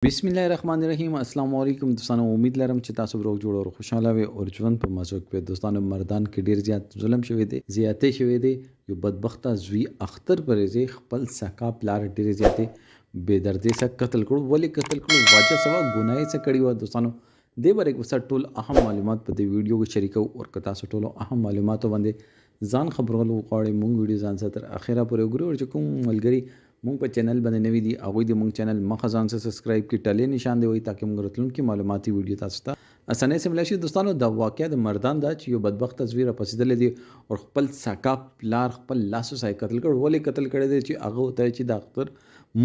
बिस्मिल्लाहिर्रहमानिर्रहीम अस्सलाम वालेकुम दोस्तانو उम्मीद लरम چې تاسو روغ جوړ او خوشاله وي او ژوند په مزه کې دوستانو مردان کې ډیر زیات ظلم شوی دی زیاتې شوی دی یو بدبخته زوی اختر پرېزي خپل سکا پلار ډیر زیاتې بے دردی سره قتل کړو ولی قتل کړو واجه سوا ګناي سره کړی و دوستانو دې باره کې وسه ټول اهم معلومات په دې ویډیو کې شریکو او کتا سره ټول اهم معلوماتو باندې ځان خبرولو غواړي مونږ ویډیو ځان سره تر اخره پورې وګورئ او چې کوم ملګری مونږ په چینل باندې نوی دي هغوی د مونږ چینل مخه ځان سره سبسکرایب کړي ټلې نشان دی وایي تاکي مونږ راتلونکي معلوماتي ویډیو تاسو ته اسانه سره ملای شي دوستانو دا واقعیا د مردان دا چې یو بدبخت تصویر پسیدلې دي او خپل سکا پلار خپل لاسو سای قتل کړ ولې قتل کړی دی چې هغه ته چې د اختر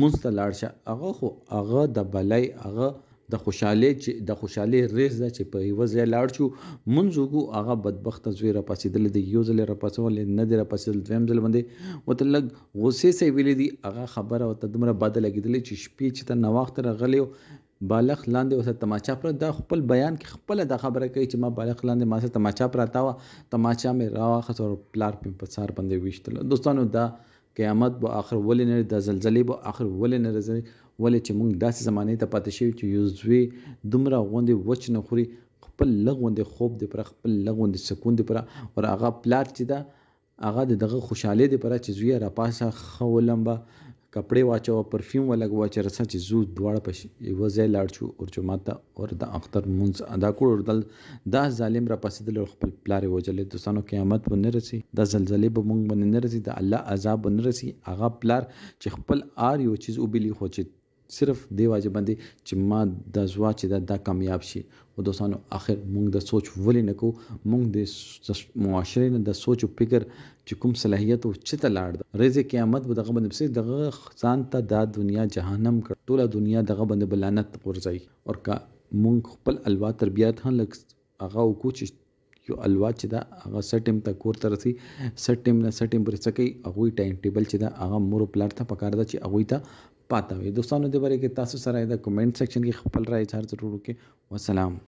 مونږ ته لاړ شه هغه خو هغه د بلای هغه د خوشاله ریس ده چې په یو ځای لاړ شو منځوګو هغه بدبخت زوی را پاسېدل دی یو ځل را پاسول نه دی را پاسېدل دویم ځل باندې وته لګ غوسې سي ویلې دی هغه خبره او تدمره بد لګیدل چې شپې چې ته نواخت راغلی بالغ لاندې وسه تماچا پر دا خپل بیان کې خپل دا خبره کوي چې ما بالغ لاندې ما سره تماچا پراتا و تماچا مې راوخت او پلار په سار باندې وشتل دوستانو دا قیامت به آخر ولې نه د زلزلې به آخر ولې نه راځي ولې چې موږ داسې زمانې ته پاتې شوي چې یو زوی دومره غوندې وچ نه خوري خپل لږ غوندې خوب دی پره خپل لږ غوندې سکون دی پره او هغه پلار چې ده هغه د دغه خوشحالۍ دی پره چې زوی را پاسه ښه ولمبه کپړې واچوه پرفیوم ولګوه چې رسه چې زو دواړه په یوه ځای لاړ شو او جومات ته اور د اختر مونځ ادا کړو او دا ظالم را پاسېدل او خپل پلار یې وژلی دوستانو قیامت به نه رسي دا زلزلې به موږ باندې نه رسي د الله عذاب به نه رسي هغه پلار چې خپل آر یو چیز وبلي خو چې صرف دی واجب باندې چې ما د زوا چې دا کامیاب شي او دوستانو آخر مونږ د سوچ ولې نه کوو مونږ د معاشرې نه د سوچ او فکر چې کوم صلاحیت او چته لاړ ده رزق قیامت به دغه باندې پسې دغه ځان ته دا دنیا جهنم کړ ټوله دنیا دغه باندې بلانت ورځي او کا مونږ خپل الوا تربیات هم لګ هغه وکړو چې یو الوا چې دا هغه سټیم ته کور ته رسي سټیم پر څکي هغوی ټایم ټیبل چې دا هغه مور پلار ته پکار ده چې هغوی ته پاته وي دوستانو د باره کې تاسو سره د کمنټ سیکشن کې خپل رائے اظهار ضرور وکړئ والسلام